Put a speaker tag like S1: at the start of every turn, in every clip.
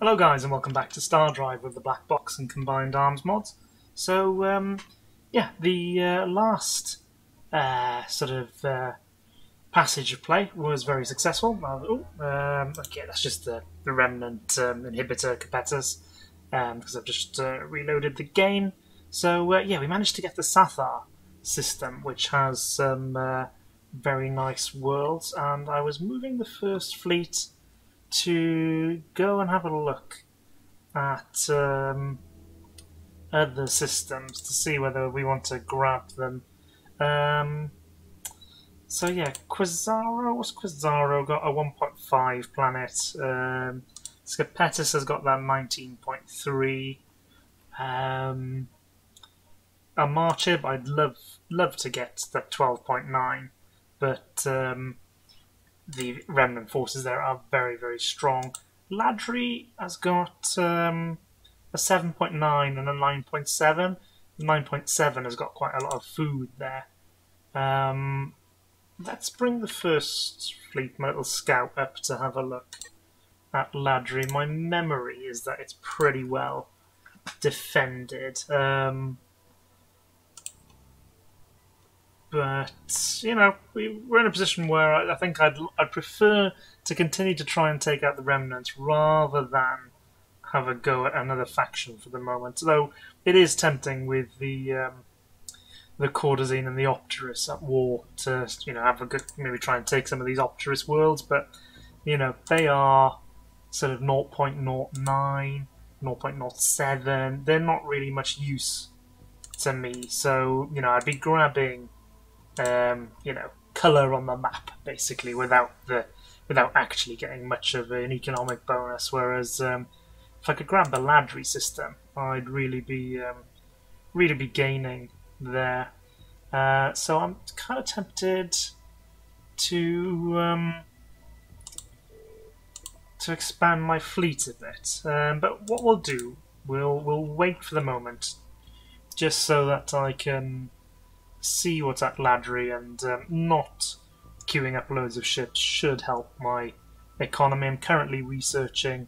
S1: Hello guys and welcome back to StarDrive with the BlackBox and Combined Arms Mods. So, yeah, the last passage of play was very successful. Okay, that's just the remnant inhibitor capetus, because I've just reloaded the game. So, yeah, we managed to get the Syfy system, which has some very nice worlds, and I was moving the first fleet to go and have a look at other systems to see whether we want to grab them. So yeah, Quasaro, what's Quasaro got? A 1.5 planet. Scapetus has got that 19.3. A Marchib, I'd love to get that 12.9, but the remnant forces there are very, very strong. Ladry has got a 7.9 and a 9.7. The 9.7 has got quite a lot of food there. Let's bring the first fleet, my little scout, up to have a look at Ladry. My memory is that it's pretty well defended. But, you know, we're in a position where I think I'd prefer to continue to try and take out the remnants rather than have a go at another faction for the moment. Though it is tempting with the Courtesan and the Opterus at war to, you know, have a good, maybe try and take some of these Opterus worlds, but, you know, they are sort of 0.09, 0.07. They're not really much use to me, so, you know, I'd be grabbing you know, colour on the map basically without actually getting much of an economic bonus. Whereas if I could grab the Ladry system, I'd really be gaining there. So I'm kind of tempted to expand my fleet a bit. But what we'll do, we'll wait for the moment, just so that I can see what's at Ladry, and not queuing up loads of ships should help my economy. I'm currently researching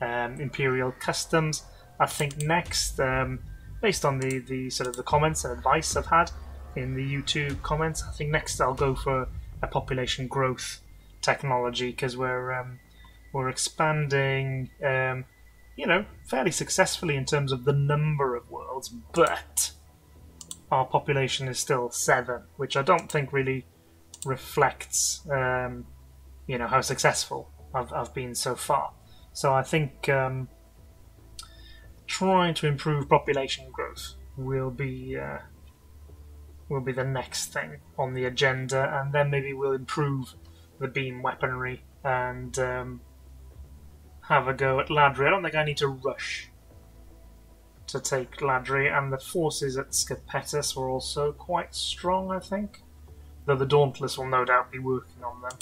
S1: Imperial Customs. I think next, based on the sort of the comments and advice I've had in the YouTube comments, I think next I'll go for a population growth technology, because we're expanding, you know, fairly successfully in terms of the number of worlds, but our population is still 7, which I don't think really reflects, you know, how successful I've been so far. So I think trying to improve population growth will be the next thing on the agenda, and then maybe we'll improve the beam weaponry and have a go at Ladry. I don't think I need to rush to take Ladry, and the forces at Scapetus were also quite strong, I think. Though the Dauntless will no doubt be working on them.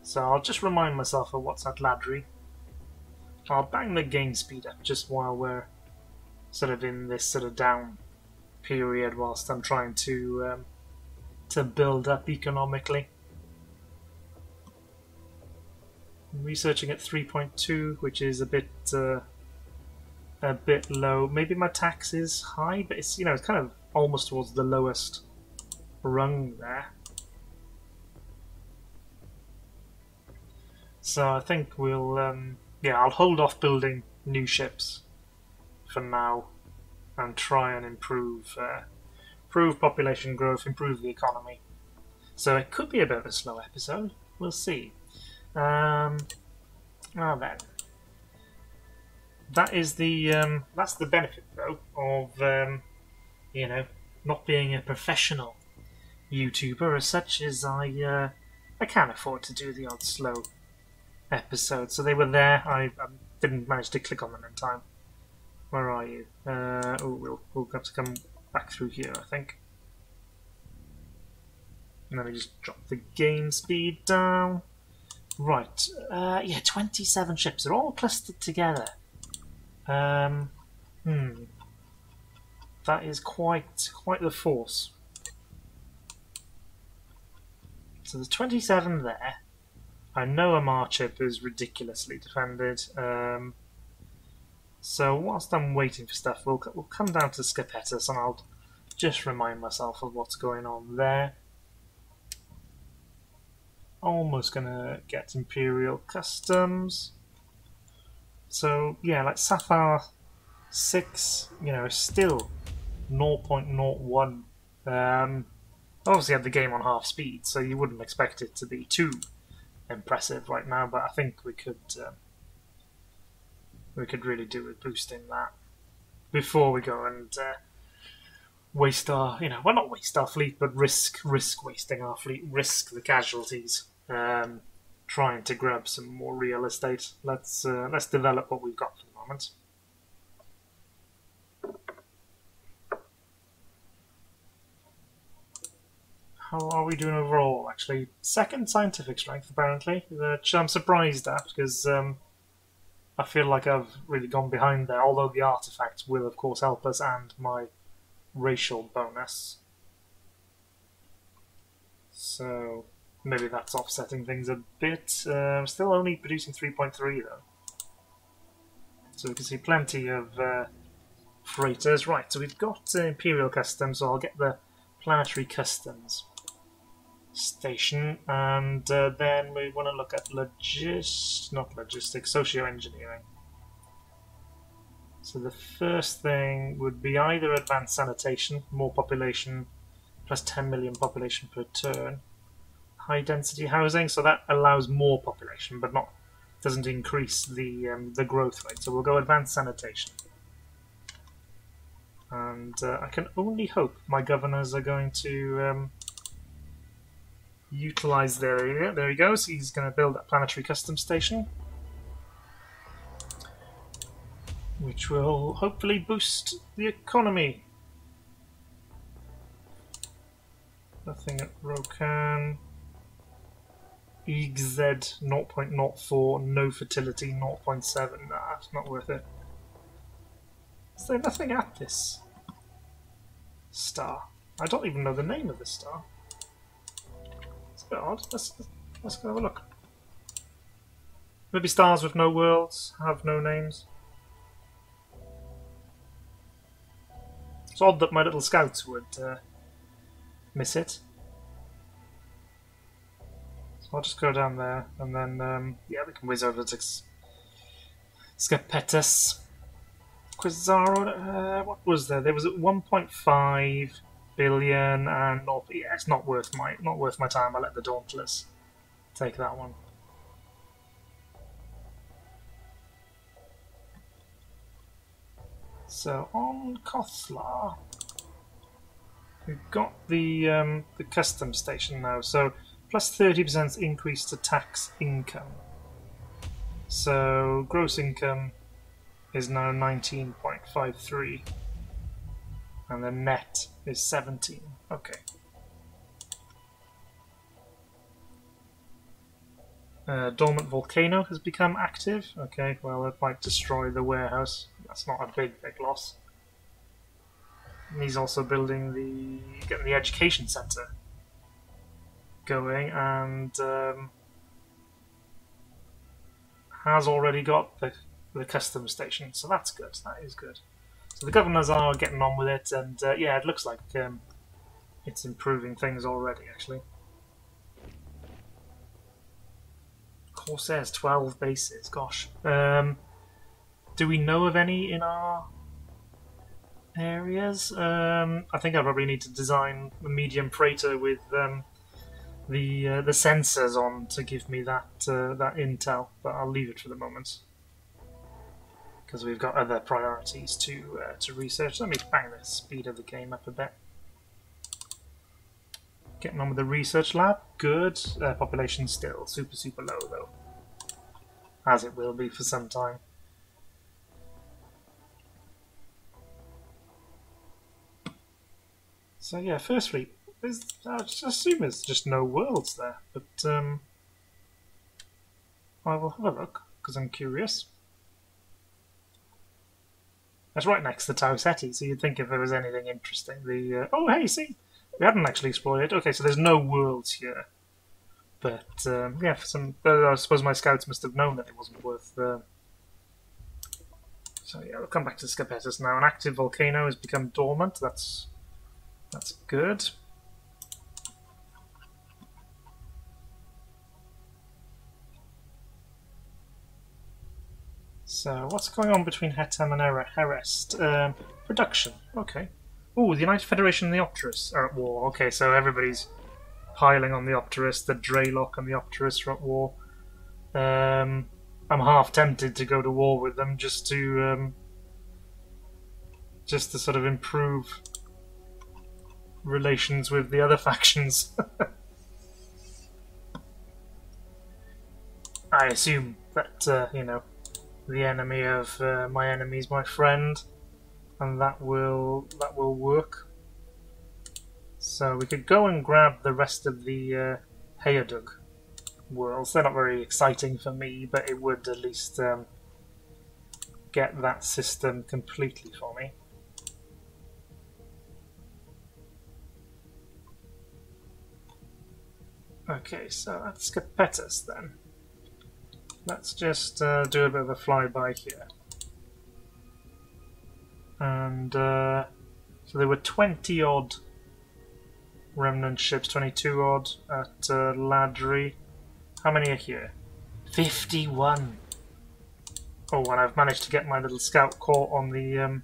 S1: So I'll just remind myself of what's at Ladry. I'll bang the game speed up just while we're sort of in this sort of down period, whilst I'm trying to build up economically. I'm researching at 3.2, which is a bit low. Maybe my tax is high, but it's, you know, it's kind of almost towards the lowest rung there. So I think we'll yeah, I'll hold off building new ships for now and try and improve population growth, improve the economy. So it could be a bit of a slow episode. We'll see. Now then, that is that's the benefit though of you know, not being a professional YouTuber as such, as I can afford to do the odd slow episode. So they were there. I didn't manage to click on them in time. Where are you? Oh, we'll have to come back through here, I think. And let me just drop the game speed down. Right. Yeah, 27 ships. They're all clustered together. That is quite the force. So there's 27 there. I know a Marchip is ridiculously defended. So whilst I'm waiting for stuff, we'll come down to Scapetus and I'll just remind myself of what's going on there. Almost gonna get Imperial Customs. So yeah, like Sapphire 6, you know, is still 0.01. Obviously had the game on half speed, so you wouldn't expect it to be too impressive right now, but I think we could really do with boosting that before we go and waste our, you know, well, not waste our fleet, but risk wasting our fleet, risk the casualties, trying to grab some more real estate. Let's develop what we've got for the moment. How are we doing overall? Actually, second scientific strength apparently, which I'm surprised at because I feel like I've really gone behind there. Although the artifacts will, of course, help us, and my racial bonus. So maybe that's offsetting things a bit. Still only producing 3.3 though. So we can see plenty of freighters. Right, so we've got Imperial Customs, so I'll get the Planetary Customs station, and then we want to look at socio-engineering. So the first thing would be either advanced sanitation, more population, plus 10 million population per turn. High density housing, so that allows more population, but doesn't increase the growth rate. So we'll go advanced sanitation. And I can only hope my governors are going to utilize their area. There he goes. He's going to build that planetary custom station, which will hopefully boost the economy. Nothing at Rokan. EGZ 0.04, no fertility 0.7. Nah, it's not worth it. Is there nothing at this star? I don't even know the name of this star. It's a bit odd. Let's go have a look. Maybe stars with no worlds have no names. It's odd that my little scouts would miss it. So I'll just go down there and then, yeah, we can whiz over to Scapetus. Quasaro, what was there? There was at 1.5 billion, and yeah, it's not worth my time. I let the Dauntless take that one. So on Kothlar, we've got the custom station now. So plus 30% increase to tax income. So gross income is now 19.53, and the net is 17. Okay. Dormant volcano has become active. Okay, well, it might destroy the warehouse. That's not a big loss. And he's also building getting the education center going, and has already got the custom station, so that's good. That is good. So the governors are getting on with it, and yeah, it looks like it's improving things already, actually. Corsairs, 12 bases, gosh. Do we know of any in our areas? I think I probably need to design a medium freighter with the sensors on to give me that intel, but I'll leave it for the moment because we've got other priorities to research. Let me bang the speed of the game up a bit. Getting on with the research lab, good. Population still super low though, as it will be for some time. So yeah, first fleet. I just assume there's just no worlds there, but I will have a look because I'm curious. That's right next to Tau Ceti, so you'd think if there was anything interesting. Oh, hey, see, we hadn't actually explored it. Okay, so there's no worlds here, But yeah, for some, I suppose my scouts must have known that it wasn't worth. So yeah, we'll come back to Scapetus now. An active volcano has become dormant. That's good. So what's going on between Hetem and Herest? Production. Okay. Ooh, the United Federation and the Opterus are at war. Okay, so everybody's piling on the Opterus. The Draylock and the Opterus are at war. I'm half tempted to go to war with them just to sort of improve relations with the other factions. I assume that you know, the enemy of my enemy is my friend, and that will work. So we could go and grab the rest of the Heodug worlds. They're not very exciting for me, but it would at least get that system completely for me. Okay, so that's Scapetus then. Let's just do a bit of a flyby here. And so there were 20 odd remnant ships, 22 odd at Ladry. How many are here? 51! Oh, and I've managed to get my little scout caught on the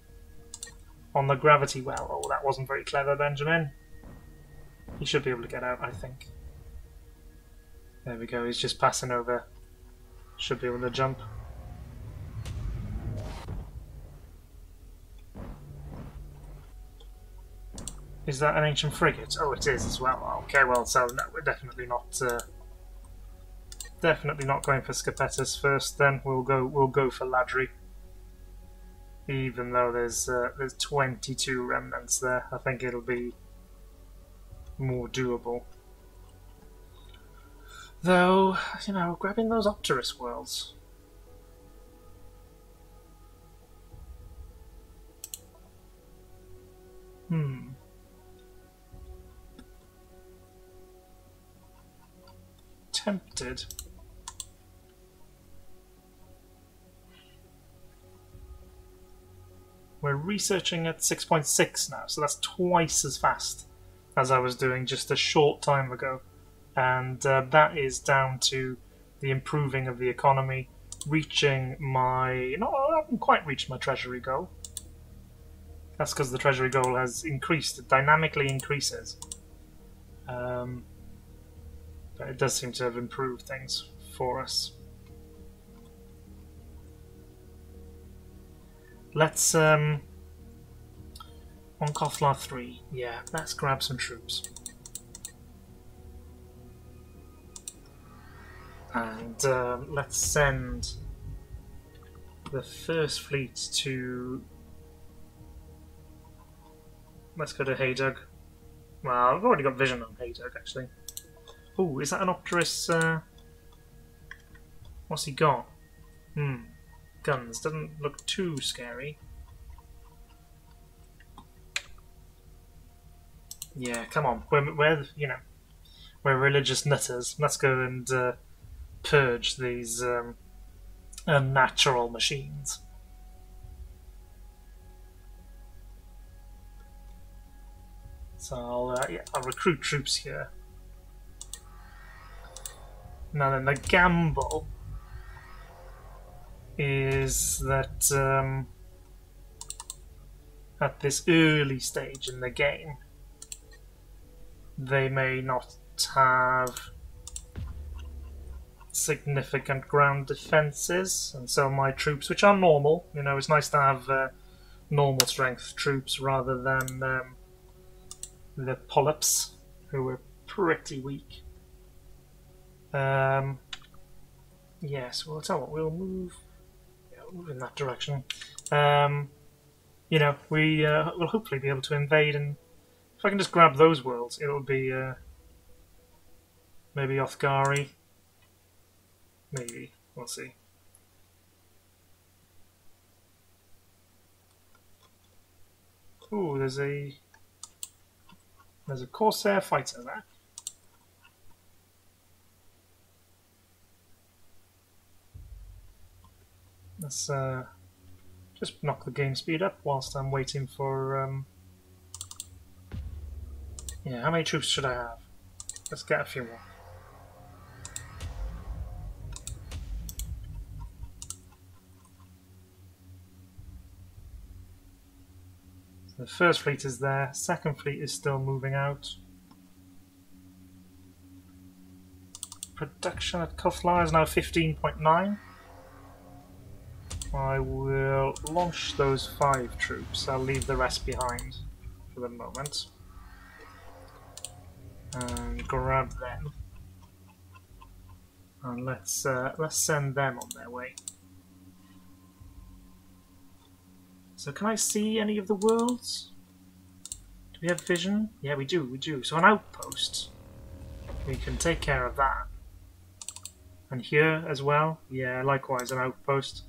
S1: gravity well. Oh, that wasn't very clever, Benjamin. He should be able to get out, I think. There we go, he's just passing over. Should be able to jump. Is that an ancient frigate? Oh, it is as well. Okay, well, so no, we're definitely not going for Scapetus first. Then we'll go for Ladry. Even though there's 22 remnants there, I think it'll be more doable. Though, you know, grabbing those Opterus worlds. Tempted. We're researching at 6.6 now, so that's twice as fast as I was doing just a short time ago. And that is down to the improving of the economy, reaching my... No, I haven't quite reached my treasury goal. That's because the treasury goal has increased. It dynamically increases. But it does seem to have improved things for us. Let's... on Kothlar 3, yeah, let's grab some troops. And let's send the first fleet to... Let's go to Heydug. Well, I've already got vision on Heydug, actually. Oh, is that an Opterus? What's he got? Guns. Doesn't look too scary. Yeah, come on. We're you know, we're religious nutters. Let's go and purge these unnatural machines. So I'll recruit troops here. Now then, the gamble is that at this early stage in the game, they may not have significant ground defenses, and so my troops, which are normal, you know, it's nice to have normal strength troops rather than the polyps, who are pretty weak. Yes, well, I'll tell you what, we'll move in that direction. You know, we will hopefully be able to invade, and if I can just grab those worlds, it'll be maybe Othgari. Maybe. We'll see. Ooh, there's a Corsair fighter there. Let's just knock the game speed up whilst I'm waiting for... yeah, how many troops should I have? Let's get a few more. So the first fleet is there, second fleet is still moving out. Production at Koflar is now 15.9. I will launch those 5 troops. I'll leave the rest behind for the moment. And grab them. And let's send them on their way. So can I see any of the worlds? Do we have vision? Yeah, we do. So an outpost. We can take care of that. And here as well. Yeah, likewise an outpost.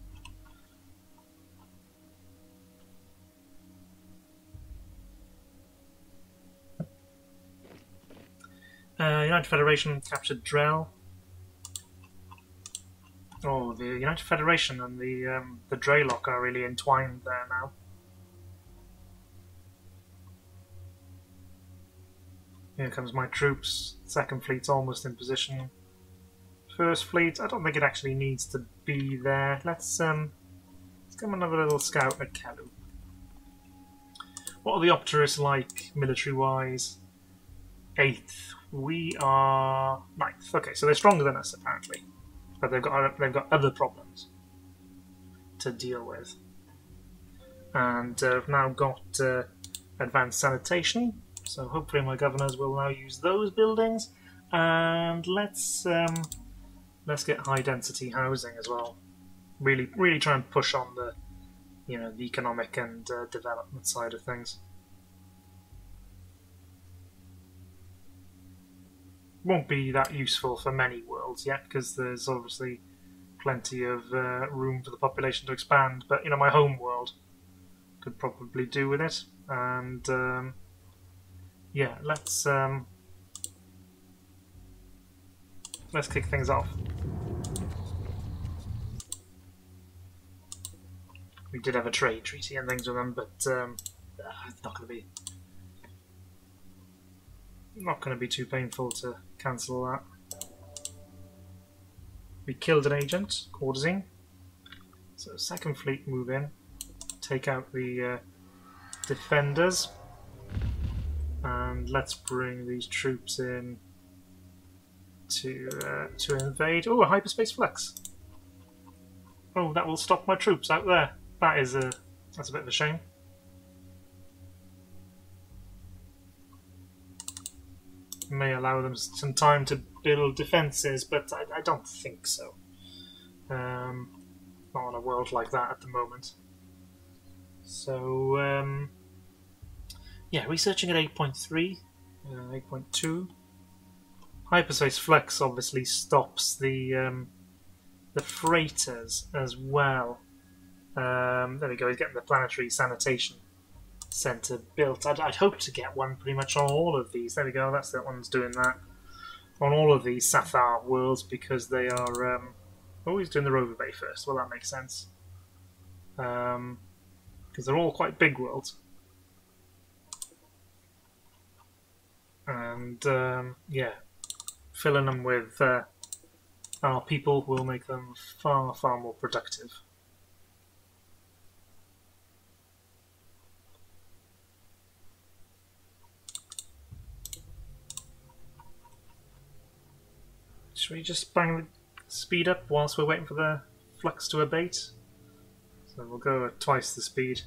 S1: United Federation captured Drell. Oh, the United Federation and the Dreylock are really entwined there now. Here comes my troops. Second fleet's almost in position. First fleet, I don't think it actually needs to be there. Let's give them another little scout at Kalu. What are the Opterists like military-wise? 8th. We are 9th. Okay, so they're stronger than us apparently, but they've got other problems to deal with, and we've now got advanced sanitation. So hopefully my governors will now use those buildings, and let's get high density housing as well. Really try and push on the the economic and development side of things. Won't be that useful for many worlds yet, because there's obviously plenty of room for the population to expand. But my home world could probably do with it. And yeah, let's kick things off. We did have a trade treaty and things with them, but it's not going to be too painful to cancel that. We killed an agent, courtesan. So second fleet move in, take out the defenders, and let's bring these troops in to invade. Oh, a hyperspace flex. Oh, that will stop my troops out there. That's a bit of a shame. May allow them some time to build defences, but I don't think so. Not on a world like that at the moment. So, yeah, researching at 8.3, 8.2. Hyperspace Flex obviously stops the freighters as well. There we go, he's getting the planetary sanitation centre built. I'd hope to get one pretty much on all of these. There we go, that's the one's doing that. On all of these Sathar worlds, because they are... oh, he's doing the rover bay first. Well, that makes sense. Because they're all quite big worlds. And, yeah, filling them with our people will make them far, far more productive. Should we just bang the speed up whilst we're waiting for the flux to abate? So we'll go at twice the speed.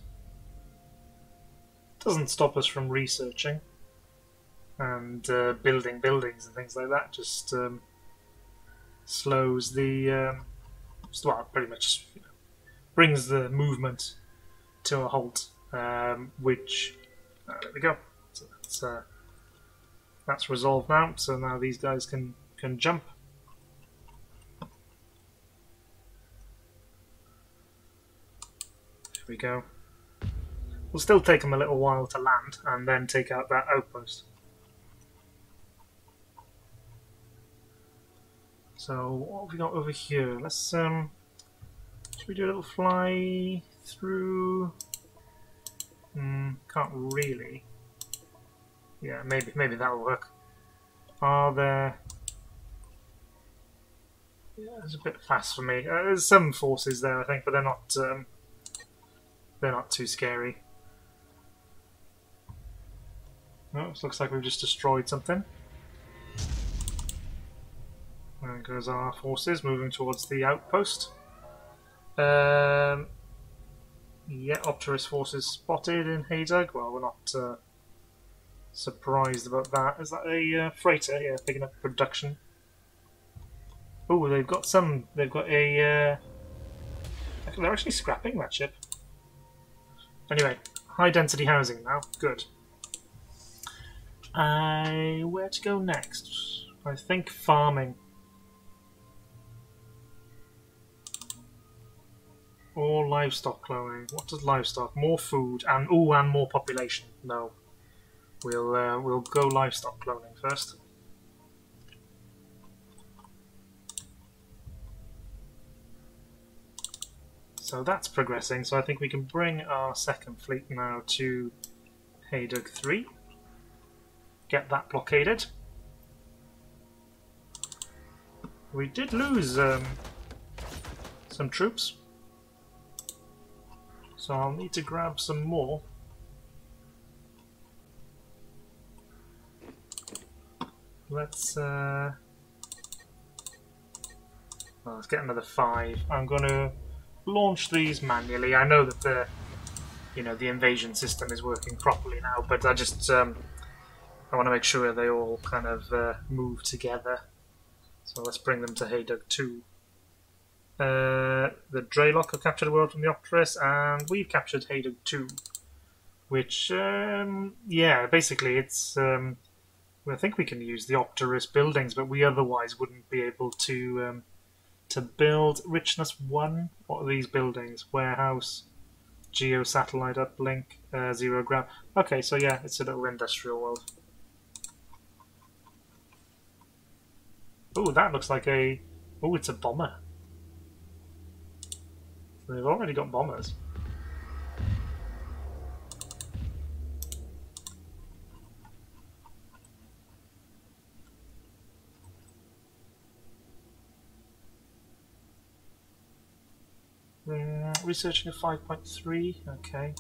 S1: Doesn't stop us from researching and building buildings and things like that. Just slows the well, pretty much brings the movement to a halt. Which there we go. So that's resolved now. So now these guys can jump. There we go. We'll still take them a little while to land and then take out that outpost. So what have we got over here? Let's Should we do a little fly through? Can't really. Yeah, maybe that'll work. Are there? Yeah, it's a bit fast for me. There's some forces there, I think, but they're not too scary. Oh, it looks like we've just destroyed something. There goes our forces moving towards the outpost. Yeah, Opterus forces spotted in Haydug. Well, we're not surprised about that. Is that a freighter? Yeah, picking up production. Oh, they've got some. They've got a. They're actually scrapping that ship. Anyway, high density housing now. Good. Where to go next? I think farming. Or livestock cloning. What does livestock? More food and and more population. No, we'll go livestock cloning first. So that's progressing. So I think we can bring our second fleet now to Haydug 3. Get that blockaded. We did lose some troops. So I'll need to grab some more. Let's get another 5. I'm going to launch these manually. I know that the invasion system is working properly now, but I just I want to make sure they all kind of move together. So let's bring them to Haydug 2. The Draylock have captured a world from the Opterus, and we've captured Haydug 2, which, yeah, basically it's, I think we can use the Opterus buildings, but we otherwise wouldn't be able to build Richness 1. What are these buildings? Warehouse, Geo Satellite Uplink, Zero Ground. Okay, so yeah, it's a little industrial world. Oh, that looks like a... Oh, it's a bomber. They've already got bombers. Researching a 5.3, okay.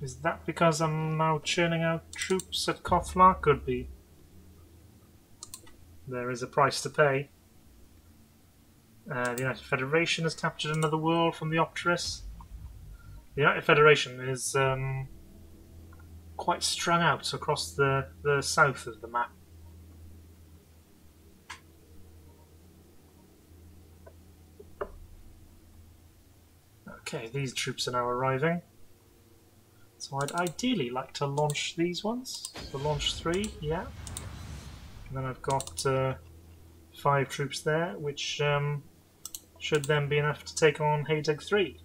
S1: Is that because I'm now churning out troops at Kothlar? Could be. There is a price to pay. The United Federation has captured another world from the Opterus. The United Federation is quite strung out across the south of the map. Okay, these troops are now arriving. So I'd ideally like to launch these ones. So launch 3, yeah. And then I've got 5 troops there, which should then be enough to take on Haydug 3.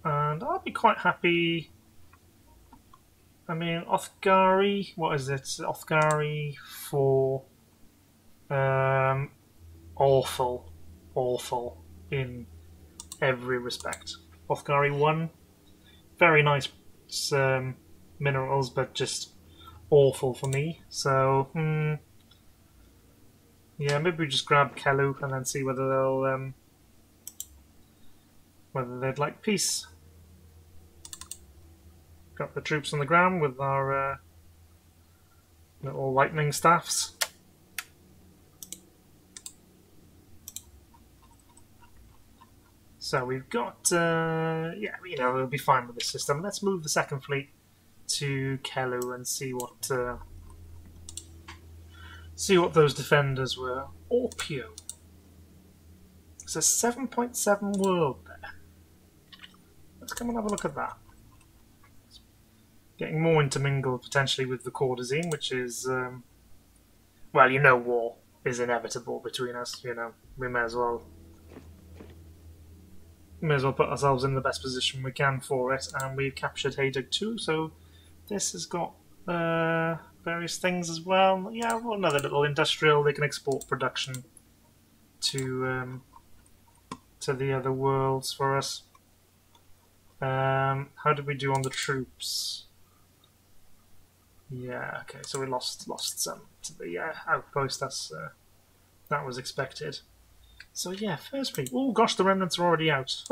S1: And I'll be quite happy. I mean, Othgari, what is it? Othgari 4. Awful in every respect. Othgari 1, very nice minerals, but just awful for me. So, yeah, maybe we just grab Kelu and then see whether they'll whether they'd like peace. Got the troops on the ground with our little lightning staffs. So we've got, yeah, you know, we'll be fine with this system. Let's move the second fleet to Kelu and see what those defenders were. Orpio. It's a 7.7 world there. Let's come and have a look at that. Getting more intermingled potentially with the Courtesine, which is, well, you know, war is inevitable between us. You know, we may as well put ourselves in the best position we can for it, and we've captured Haydug 2, so this has got various things as well. Yeah, well, another little industrial. They can export production to the other worlds for us. How did we do on the troops? Yeah, okay, so we lost some to the outpost. That was expected. So yeah, first fleet. Oh gosh, the remnants are already out.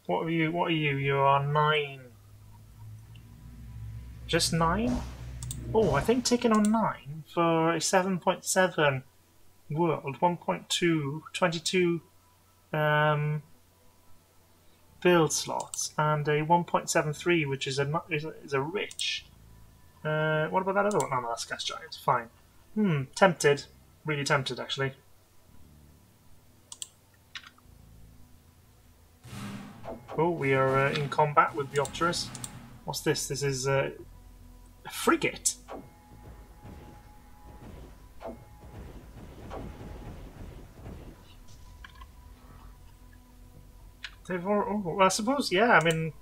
S1: What are you? What are you? You are 9. Just 9? Oh, I think taking on 9 for a 7.7 world, 1.2, 22 build slots, and a 1.73, which is a rich. What about that other one? Oh, no, that's gas giant. Fine. Tempted. Really tempted, actually. Oh, we are in combat with the Opterus. What's this? This is a frigate. Well, I suppose, yeah, I mean,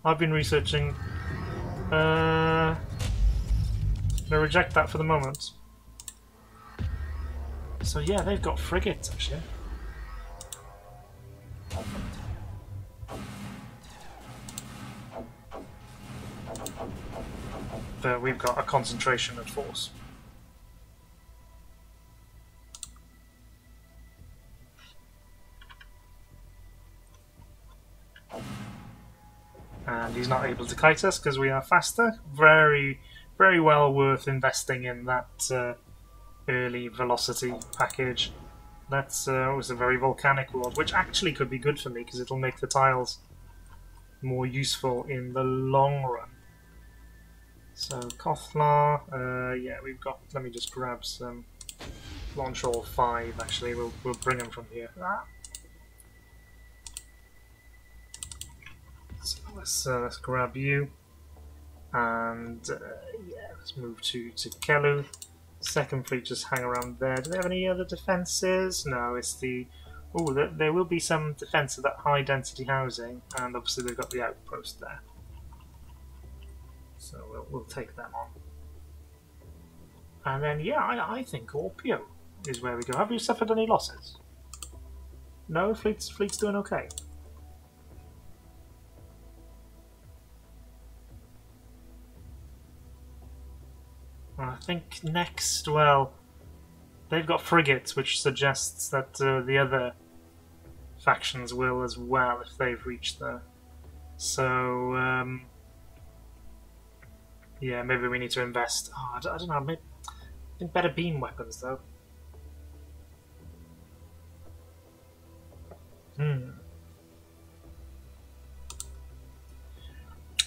S1: I've been researching. I'll reject that for the moment. So yeah, they've got frigates, actually. But we've got a concentration of force. And he's not able to kite us because we are faster. Very, very well worth investing in that early velocity package. That's was a very volcanic world, which actually could be good for me because it'll make the tiles more useful in the long run. So Kothlar, yeah, we've got. Let me just grab some launch all 5. Actually, we'll bring them from here. So let's grab you, and yeah, let's move to Kelu. Second fleet just hang around there. Do they have any other defences? No, it's the. Oh, there will be some defence of that high density housing, and obviously they've got the outpost there. So we'll take them on. And then yeah, I think Orpio is where we go. Have you suffered any losses? No, fleet's doing okay. I think next, well, they've got frigates, which suggests that the other factions will as well if they've reached there. So, yeah, maybe we need to invest. Oh, I don't know, maybe I think better beam weapons, though.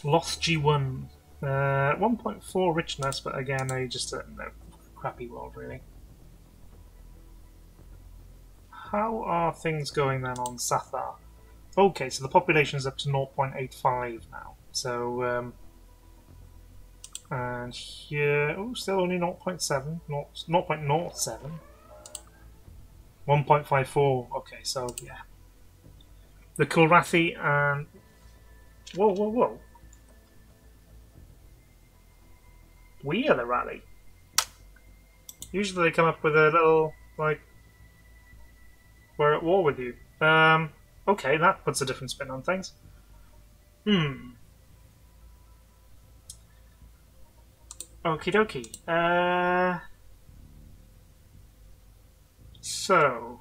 S1: Lost G1. 1.4 richness, but again, just a crappy world, really. How are things going then on Sathar? Okay, so the population is up to 0.85 now. So, and here, oh, still only 0.7, 0.07. 1.54, okay, so yeah. The Kilrathi and... Whoa. We are the Ralyeh. Usually they come up with a little, like, we're at war with you. Okay, that puts a different spin on things. Okie dokie. So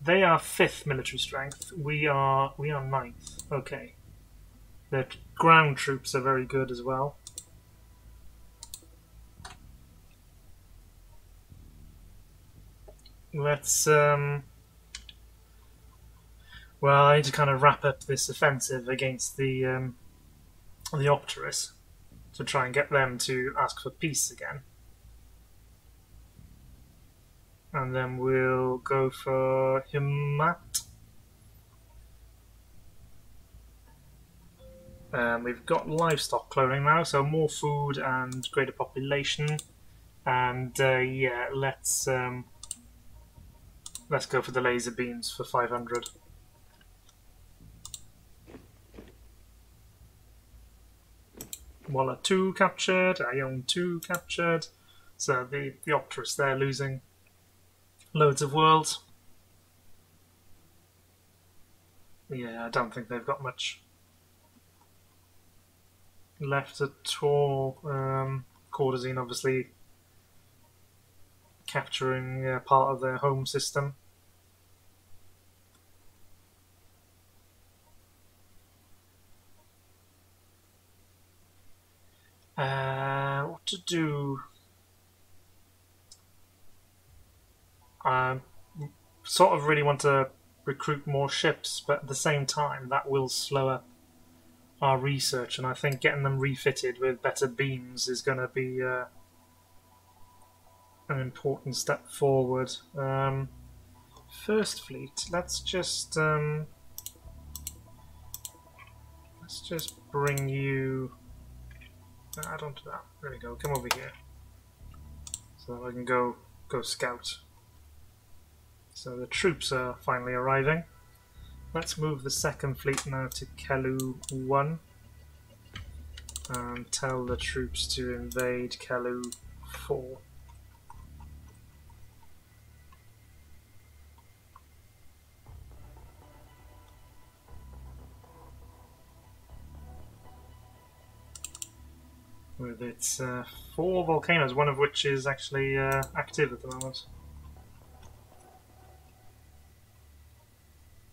S1: they are 5th military strength. We are 9th. Okay. The ground troops are very good as well. Let's well, I need to kind of wrap up this offensive against the Opterus to try and get them to ask for peace again. And then we'll go for Himat. We've got livestock cloning now, so more food and greater population. And yeah, let's go for the laser beams for 500. Walla 2 captured, Ion 2 captured. So the Opterus, they're losing loads of worlds. Yeah, I don't think they've got much left at all. Corzine obviously capturing part of their home system. What to do? I sort of really want to recruit more ships, but at the same time that will slow up our research, and I think getting them refitted with better beams is going to be an important step forward. First fleet, let's just bring you. I don't do that. There we go. Come over here, so I can go scout. So the troops are finally arriving. Let's move the second fleet now to Kalu 1 and tell the troops to invade Kalu 4. With its 4 volcanoes, one of which is actually active at the moment.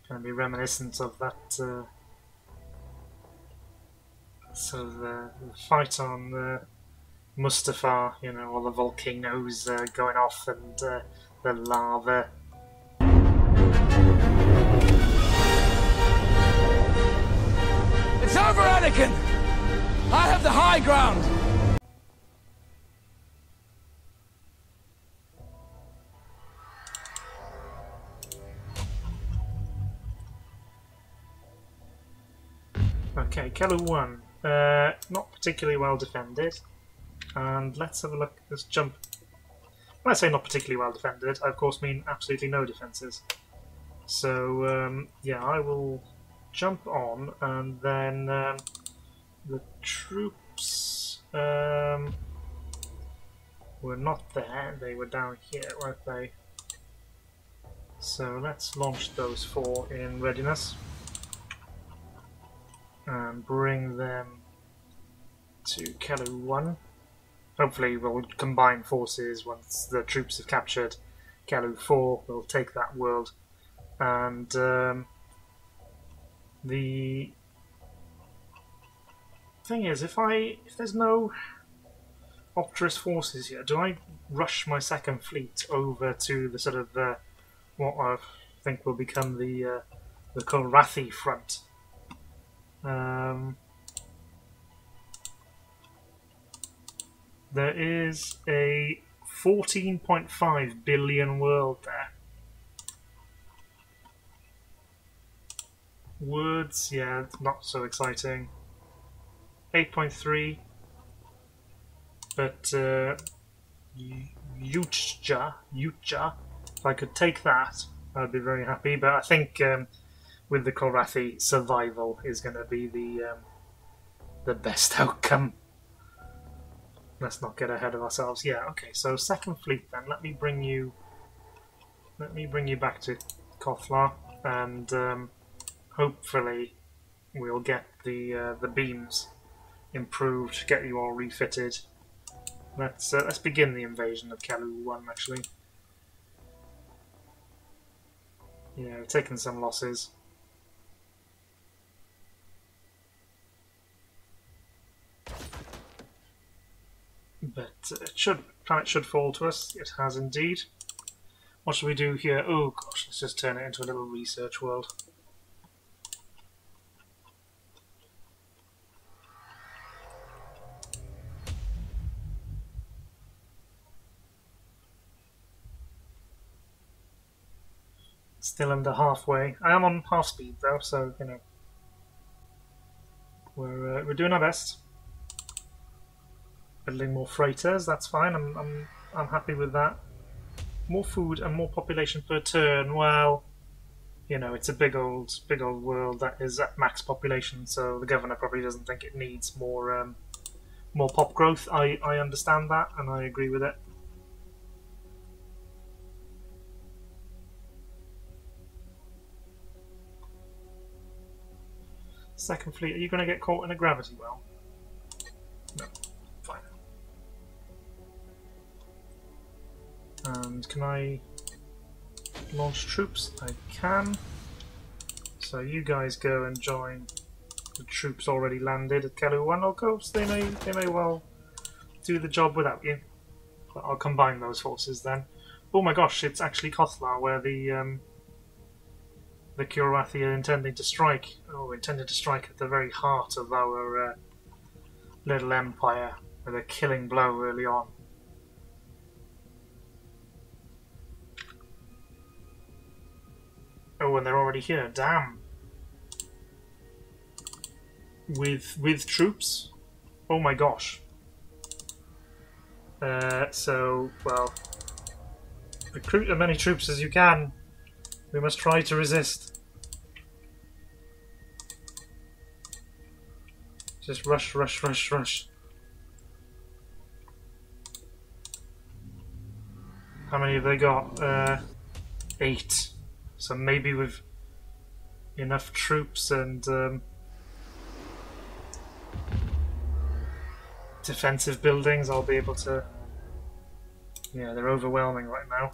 S1: Going to be reminiscent of that sort of the fight on Mustafar, you know, all the volcanoes going off and the lava.
S2: It's over, Anakin! I have the high ground!
S1: Okay, Kalu 1. Not particularly well defended. And let's have a look. Let's jump. When I say not particularly well defended, I of course mean absolutely no defences. So, yeah, I will jump on, and then the troops were not there. They were down here, weren't they? So let's launch those 4 in readiness and bring them to Kalu 1. Hopefully we'll combine forces once the troops have captured Kalu 4. We'll take that world. And the thing is, if there's no Opterus forces here, do I rush my second fleet over to the sort of what I think will become the Ralyeh front? There is a 14.5 billion world there. Words, yeah, not so exciting. 8.3, but Yucha, if I could take that, I'd be very happy. But I think with the Ralyeh, survival is going to be the best outcome. Let's not get ahead of ourselves. Yeah, okay. So second fleet then. Let me bring you back to Kothlar, and hopefully we'll get the beams improved, get you all refitted. Let's begin the invasion of Kalu 1 actually. Yeah, we've taken some losses. But planet should fall to us. It has indeed. What should we do here? Oh gosh, let's just turn it into a little research world. Still under halfway. I am on half speed though, so you know we're doing our best. Building more freighters, that's fine. I'm happy with that. More food and more population per turn. Well, you know, it's a big old world that is at max population, so the governor probably doesn't think it needs more more pop growth. I understand that, and I agree with it. Second fleet, are you going to get caught in a gravity well? No, fine. And can I launch troops? I can. So you guys go and join the troops already landed at Kelu 1. Of course, they may well do the job without you. But I'll combine those forces then. Oh my gosh, it's actually Kothlar where the Kurathi are intending to strike. Oh, intended to strike at the very heart of our little empire with a killing blow early on. Oh, and they're already here. Damn. With troops? Oh my gosh. So, well, recruit as many troops as you can. We must try to resist. Just rush, rush, rush, rush. How many have they got? 8. So maybe with enough troops and defensive buildings, I'll be able to... Yeah, they're overwhelming right now.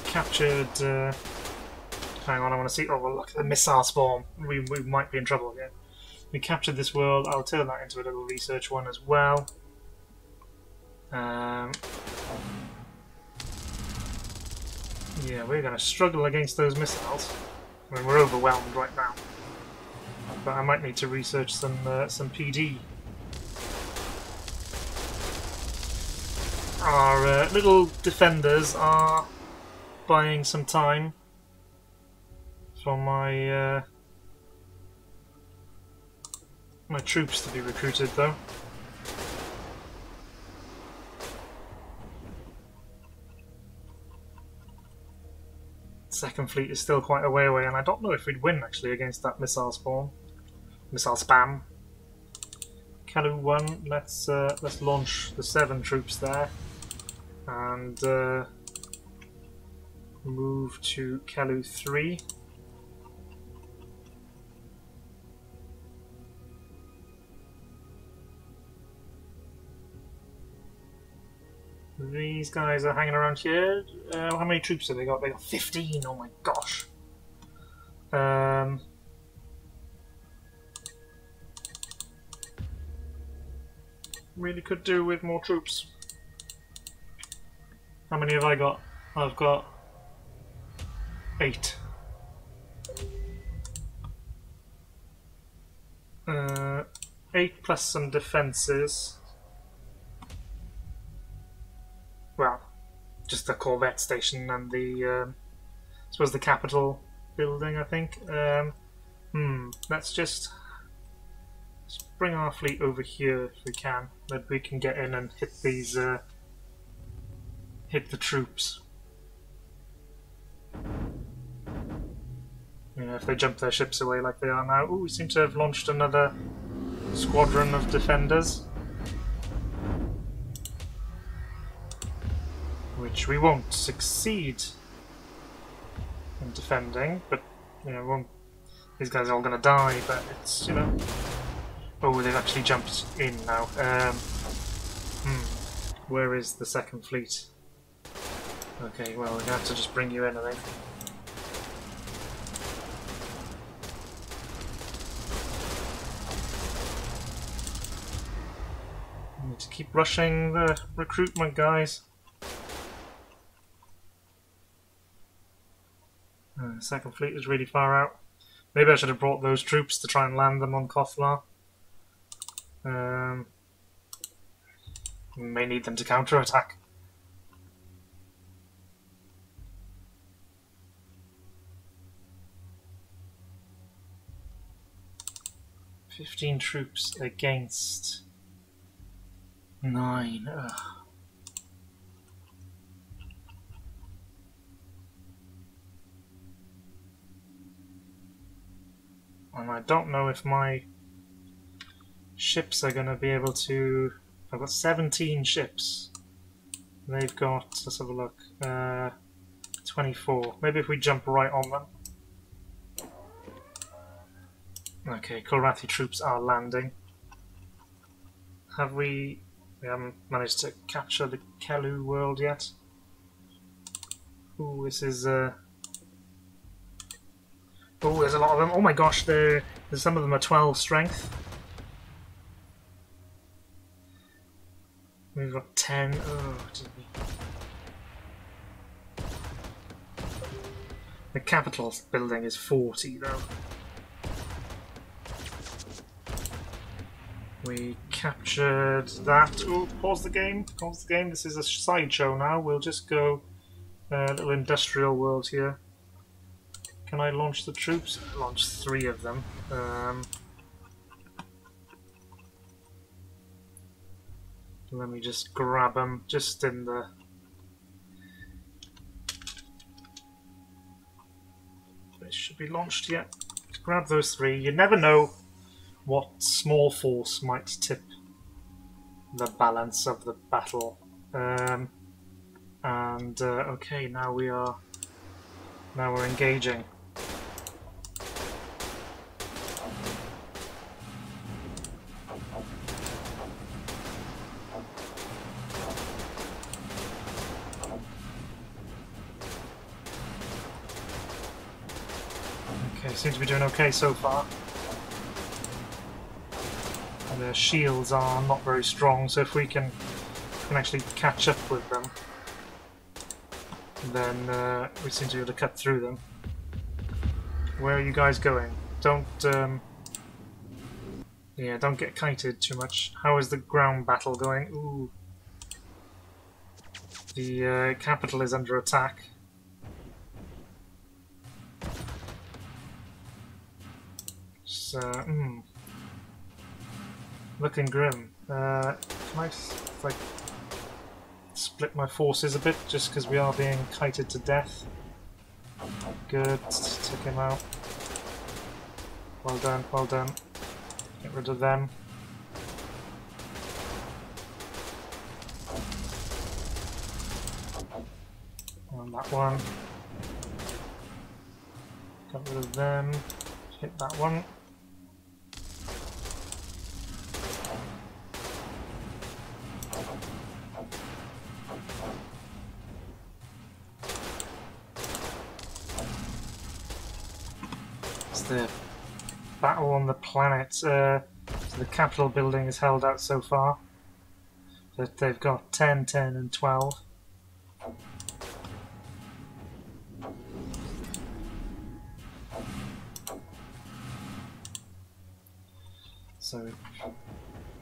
S1: Captured... hang on, I want to see... Oh, well, look at the missile spawn. We might be in trouble here. We captured this world. I'll turn that into a little research one as well. Yeah, we're going to struggle against those missiles. I mean, we're overwhelmed right now. But I might need to research some PD. Our little defenders are buying some time for my my troops to be recruited, though. Second fleet is still quite a way away, and I don't know if we'd win actually against that missile spawn, missile spam. Kelu 1, let's launch the 7 troops there, and move to Kelu 3. These guys are hanging around here. How many troops have they got? They got 15. Oh my gosh. Really could do with more troops. How many have I got? I've got 8. 8 plus some defences. Well, just the Corvette station and the, I suppose the Capitol building, I think. Let's just bring our fleet over here if we can. Maybe we can get in and hit these, hit the troops. You know, if they jump their ships away like they are now. Ooh, we seem to have launched another squadron of defenders. Which we won't succeed in defending, but, you know, these guys are all going to die, but it's, you know... Oh, they've actually jumped in now. Where is the second fleet? Okay, well, we're going to have to just bring you in, I think. I need to keep rushing the recruitment, guys. The second fleet is really far out. Maybe I should have brought those troops to try and land them on Kothlar. We may need them to counterattack. "15 troops against 9. Ugh. And I don't know if my ships are going to be able to... I've got 17 ships. They've got, let's have a look, 24. Maybe if we jump right on them. Okay, Kilrathi troops are landing. Have we... We haven't managed to capture the Kelu world yet. Ooh, this is... Oh, there's a lot of them. Oh my gosh, there's some of them are 12 strength. We've got 10. Oh, dear me. The capital building is 40 though. We captured that. Oh, pause the game. Pause the game. This is a sideshow now. We'll just go little industrial world here. Can I launch the troops? Launch 3 of them. Let me just grab them just in the... It should be launched yet. Grab those 3. You never know what small force might tip the balance of the battle. Okay, now we're engaging. Okay, seems to be doing okay so far. Their shields are not very strong, so if we can actually catch up with them, then we seem to be able to cut through them. Where are you guys going? Don't get kited too much. How is the ground battle going? Ooh, the capital is under attack. So, looking grim. Can I like split my forces a bit just because we are being kited to death? Good, take him out. Well done, well done. Get rid of them. And that one. Got rid of them. Hit that one. The battle on the planet. So the capital building is held out so far. But they've got 10, 10 and 12. So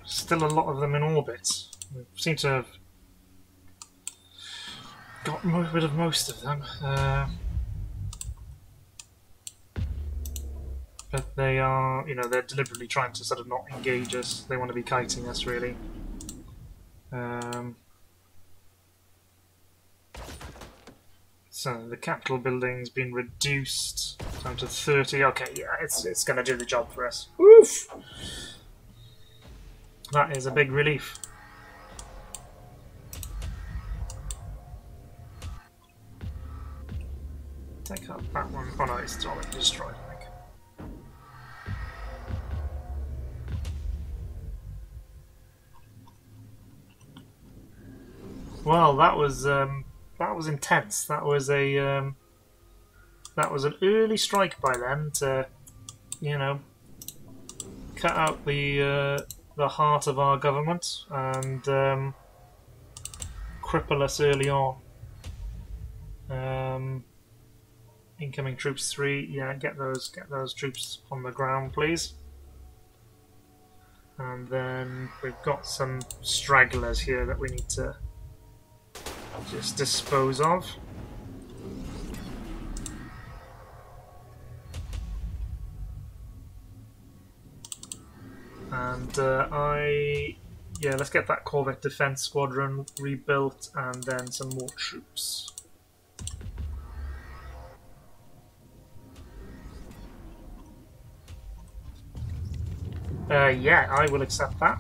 S1: still a lot of them in orbit. We seem to have got rid of most of them. But they are, they're deliberately trying to sort of not engage us. They want to be kiting us, really. So the capital building's been reduced down to 30. Okay, yeah, it's going to do the job for us. Woof! That is a big relief. Take out that one. Oh no, it's already destroyed, I think. Well, that was intense. That was an early strike by them to, cut out the heart of our government and cripple us early on. Incoming troops 3. Yeah, get those troops on the ground, please. And then we've got some stragglers here that we need to just dispose of. And let's get that Corvette Defense Squadron rebuilt and then some more troops. Yeah, I will accept that.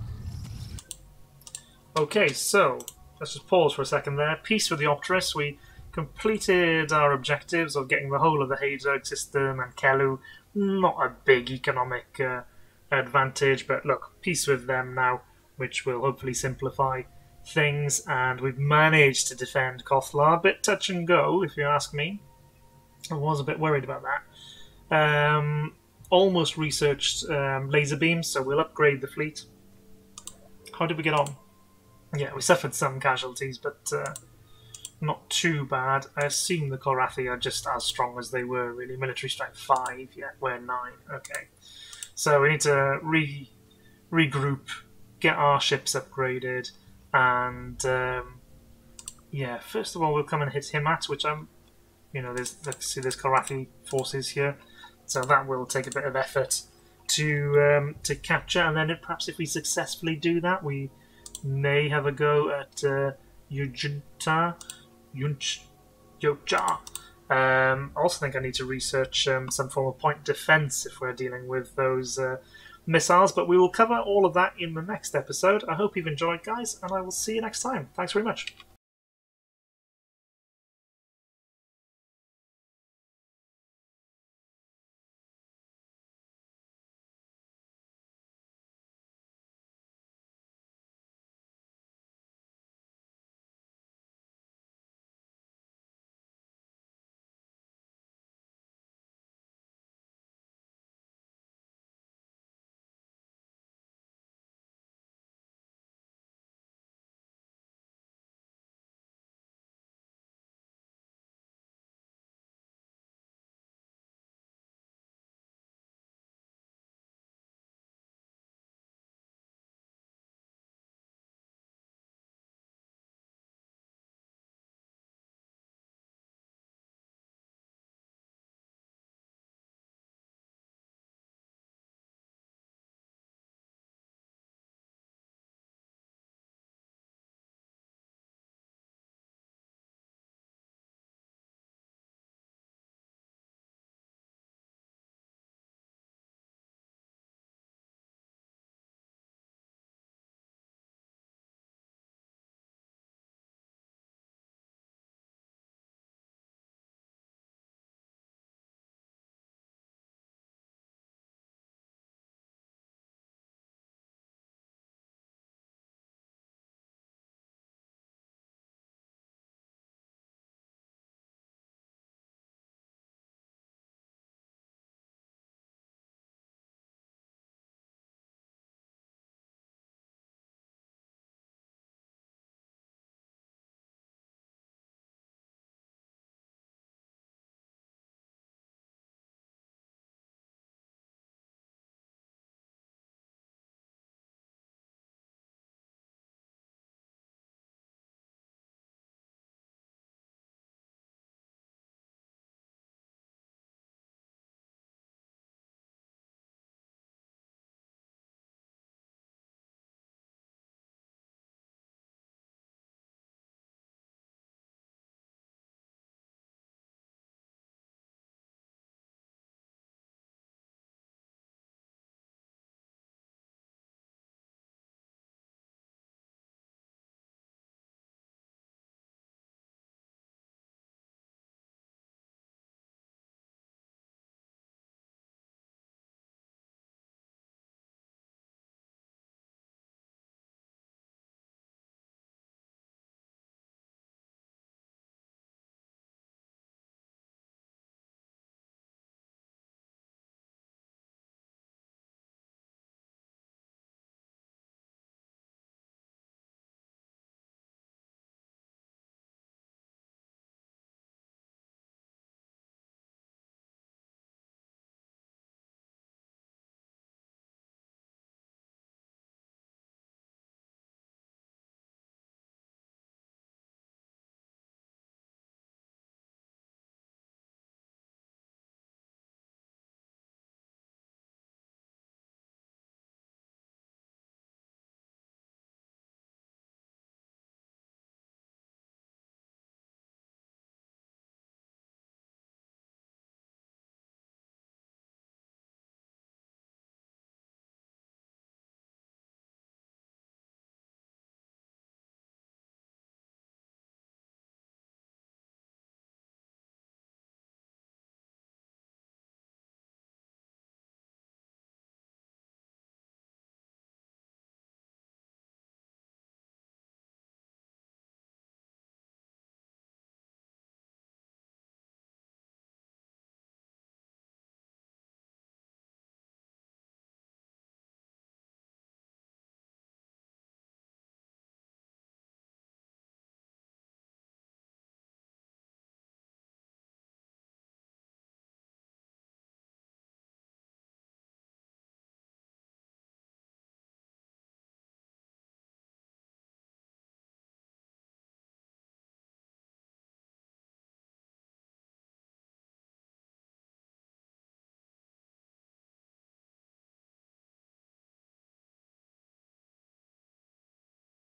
S1: Okay, so let's just pause for a second there. Peace with the Optress. We completed our objectives of getting the whole of the Haydug system and Kelu. Not a big economic advantage, but look, peace with them now, which will hopefully simplify things. And we've managed to defend Kothlar. A bit touch and go, if you ask me. I was a bit worried about that. Almost researched laser beams, so we'll upgrade the fleet. How did we get on? Yeah, we suffered some casualties, but not too bad. I assume the Korathi are just as strong as they were, really. Military strength 5, yeah, we're 9. Okay. So we need to regroup, get our ships upgraded, and yeah, first of all, we'll come and hit Himat, which I'm, let's see, there's Korathi forces here, so that will take a bit of effort to capture, and then perhaps if we successfully do that, we may have a go at Yuncha. I also think I need to research some form of point defense if we're dealing with those missiles, but we will cover all of that in the next episode. I hope you've enjoyed, guys, and I will see you next time. Thanks very much.